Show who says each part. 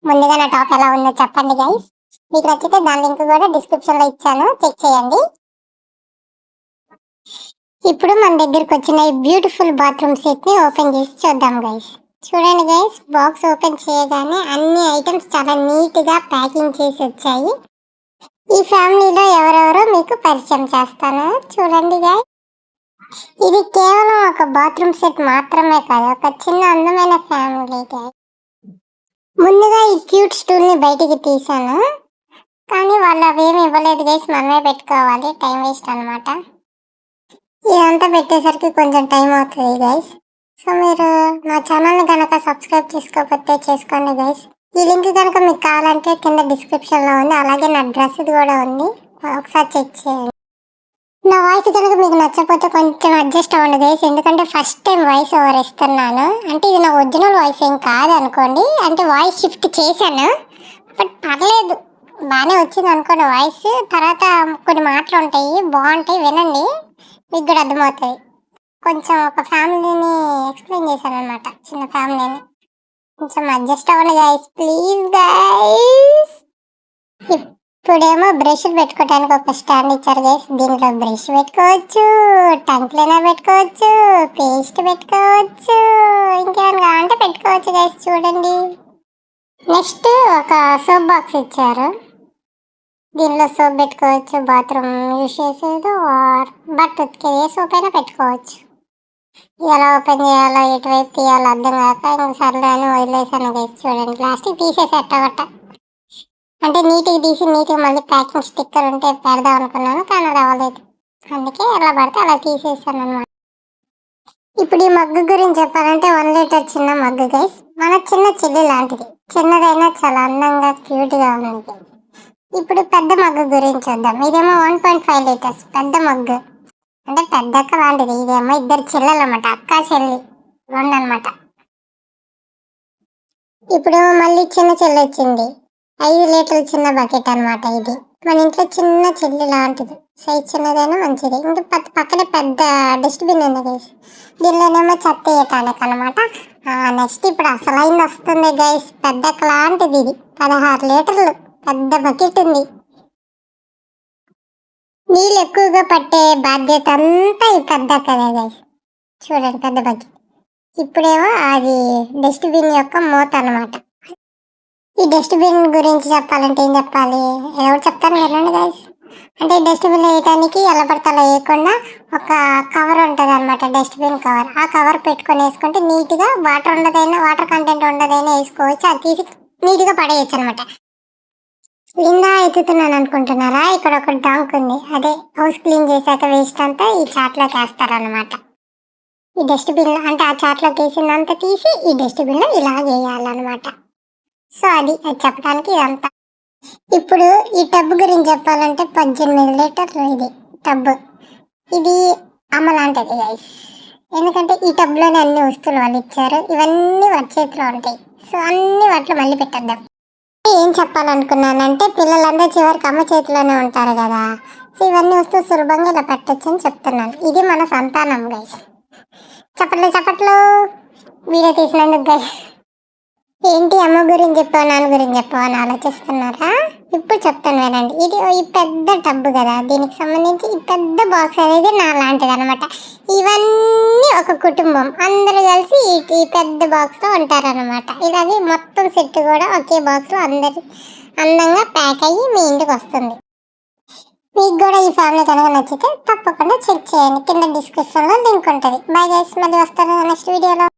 Speaker 1: ముందుగా నా టాప్ ఎలా ఉందో చెప్పండి గైస్. మీకు నచ్చితే దాని లింక్ కూడా డిస్క్రిప్షన్ లో ఇచ్చాను, చెక్ చేయండి. ఇప్పుడు మన దగ్గరకు వచ్చిన ఈ బ్యూటిఫుల్ బాత్రూమ్ సెట్ ని ఓపెన్ చేసి చూద్దాం గైస్. చూడండి గైస్, బాక్స్ ఓపెన్ చేయగానే అన్ని ఐటమ్స్ చాలా నీట్ గా ప్యాకింగ్ చేసి వచ్చాయి. ఈ ఫ్యామిలీలో ఎవరెవరో మీకు పరిచయం చేస్తాను, చూడండి గైస్. ఇది కేవలం ఒక బాత్రూమ్ సెట్ మాత్రమే కాదు, ఒక చిన్న అందమైన ఫ్యామిలీ గైస్. ముందుగా ఈ క్యూట్ స్టూల్ ని బయటికి తీసాను, కానీ వాళ్ళు అవేమి ఇవ్వలేదు గైస్, మనమే పెట్టుకోవాలి, టైం వేస్ట్ అనమాట. ఇదంతా పెట్టేసరికి కొంచెం టైం అవుతుంది గైస్. సో మీరు నా ఛానల్ని కనుక సబ్స్క్రైబ్ చేసుకోకపోతే చేసుకోండి గైస్. ఈ లింక్ కనుక మీకు కావాలంటే కింద డిస్క్రిప్షన్లో ఉంది, అలాగే నా డ్రెస్ కూడా ఉంది, ఒకసారి చెక్ చేయండి. నా వాయిస్ కనుక మీకు నచ్చకపోతే కొంచెం అడ్జస్ట్ అవ్వండి గైస్, ఎందుకంటే ఫస్ట్ టైం వాయిస్ ఓవర్ ఇస్తున్నాను. అంటే ఇది నా ఒరిజినల్ వాయిస్ ఏం కాదు అనుకోండి, అంటే వాయిస్ షిఫ్ట్ చేశాను, బట్ పర్లేదు, బాగానే వచ్చింది అనుకోండి వాయిస్. తర్వాత కొన్ని మాటలు ఉంటాయి, బాగుంటాయి, వినండి, మీకు కూడా అర్థమవుతుంది. కొంచెం ఒక ఫ్యామిలీని ఎక్స్ప్లెయిన్ చేశాను అనమాట, చిన్న ఫ్యామిలీని. కొంచెం అడ్జస్ట్ అవ్వండి గైస్, ప్లీజ్ గైస్. ఇప్పుడేమో బ్రష్ పెట్టుకోవడానికి ఒక స్టాండ్ ఇచ్చారు గైస్. దీంట్లో బ్రష్ పెట్టుకోవచ్చు, టంగ్ క్లీనర్ పెట్టుకోవచ్చు, పేస్ట్ పెట్టుకోవచ్చు, ఇంకేమైనా కావాలంటే పెట్టుకోవచ్చు గైస్, చూడండి. నెక్స్ట్ ఒక సోప్ బాక్స్ ఇచ్చారు, దీనిలో సోప్ పెట్టుకోవచ్చు, బాత్రూమ్ యూజ్ చేసేది బట్ ఉతికేది ఏ సోప్ అయినా పెట్టుకోవచ్చు. ఎలా ఓపెన్ చేయాలో ఎటువైపు తీయాలో అర్థం కాక ఇంక సర్లే అని వదిలేసాను గైస్. చూడండి, ప్లాస్టిక్ తీసేసి అట్టగట్ట, అంటే నీట్గా తీసి నీట్గా మళ్ళీ ప్యాకింగ్ స్టిక్కర్ ఉంటే పెడదాం అనుకున్నాను, కానీ అది అవ్వలేదు, అందుకే ఎలా పడితే అలా తీసేసాను అనమాట. ఇప్పుడు ఈ మగ్గు గురించి చెప్పాలంటే 1 లీటర్ చిన్న మగ్గు గైస్, మన చిన్న చెల్లి లాంటిది, చిన్నదైనా చాలా అందంగా క్యూట్గా ఉంది. ఇప్పుడు పెద్ద మగ్గు గురించి చూద్దాం. ఇదేమో 1.5 లీటర్స్ పెద్ద మగ్గు, అంటే పెద్దక్క లాంటిది. ఇదేమో ఇద్దరు చెల్లెలు అనమాట, అక్క చెల్లి 2 అనమాట. ఇప్పుడేమో మళ్ళీ చిన్న చెల్లి వచ్చింది, 5 లీటర్ల చిన్న బకెట్ అనమాట. ఇది మన ఇంట్లో చిన్న చెల్లి లాంటిది, సైజ్ చిన్నదైనా మంచిది. ఇంకా పక్కనే పెద్ద డస్ట్బిన్ ఉంది గైస్, దీనిలోనేమో చెత్త వేయటానికి అనమాట. నెక్స్ట్ ఇప్పుడు అసలైంది వస్తుంది గైస్, పెద్దక్క లాంటిది. ఇది 16 లీటర్లు పెద్ద బకెట్ ఉంది. నీళ్ళు ఎక్కువగా పట్టే బాధ్యత అంతా ఈ పెద్దక్కదే గైస్. చూడండి, పెద్ద బకెట్. ఇప్పుడేమో అది డస్ట్బిన్ యొక్క మూత అనమాట. ఈ డస్ట్బిన్ గురించి చెప్పాలంటే ఏం చెప్పాలి, ఎవరు చెప్తాను వినండి గైస్. అంటే డస్ట్బిన్ వేయటానికి ఎలా పడితే అలా వేయకుండా ఒక కవర్ ఉంటుంది అనమాట, డస్ట్బిన్ కవర్. ఆ కవర్ పెట్టుకొని వేసుకుంటే నీట్గా వాటర్ కంటెంట్ ఉండదైనా వేసుకోవచ్చు, అది తీసి నీట్గా పడేయచ్చు అనమాట. నిండా ఎత్తుతున్నాను అనుకుంటున్నారా, ఇక్కడ ఒక డాంక్ ఉంది, అదే హౌస్ క్లీన్ చేశాక వేస్ట్ అంతా ఈ చాట్లోకి వేస్తారనమాట. ఈ డస్ట్బిన్ అంటే ఆ చాట్లోకి వేసిందంతా తీసి ఈ డస్ట్బిన్లో ఇలా వేయాలన్నమాట. సో అది చెప్పడానికి ఇదంతా. ఇప్పుడు ఈ టబ్ గురించి చెప్పాలంటే 18 లీటర్లు ఇది టబ్. ఇది అమ్మ లాంటిది గైస్, ఎందుకంటే ఈ టబ్లోనే అన్ని వస్తువులు వాళ్ళు ఇచ్చారు, ఇవన్నీ వాటి చేతిలో ఉంటాయి. సో అన్ని వాటిలో మళ్ళీ పెట్టేద్దాం. ఏం చెప్పాలనుకున్నానంటే పిల్లలందరూ చివరికి అమ్మ చేతిలోనే ఉంటారు కదా, సో ఇవన్నీ వస్తువులు సులభంగా ఇలా పెట్టచ్చు అని చెప్తున్నాను. ఇది మన సంతానం గైస్. చప్పట్లు వీడియో తీసినందుకు గైస్. ఏంటి అమ్మ గురించి చెప్పావు, నాన్న గురించి చెప్పావు అని ఆలోచిస్తున్నారా? ఇప్పుడు చెప్తాను వినండి. ఇది ఈ పెద్ద టబ్బు కదా, దీనికి సంబంధించి ఈ పెద్ద బాక్స్ అనేది నా లాంటిది అనమాట. ఇవన్నీ ఒక కుటుంబం, అందరూ కలిసి ఈ పెద్ద బాక్స్లో ఉంటారనమాట. ఇలాగే మొత్తం సెట్ కూడా ఒకే బాక్స్లో అందరి అందంగా ప్యాక్ అయ్యి మీ ఇంటికి వస్తుంది. మీకు కూడా ఈ ఫ్యామిలీ కనుక నచ్చితే తప్పకుండా చెక్ చేయండి, కింద డిస్క్రిప్షన్లో లింక్ ఉంటుంది. బై గైస్, మళ్ళీ వస్తాను నెక్స్ట్ వీడియోలో.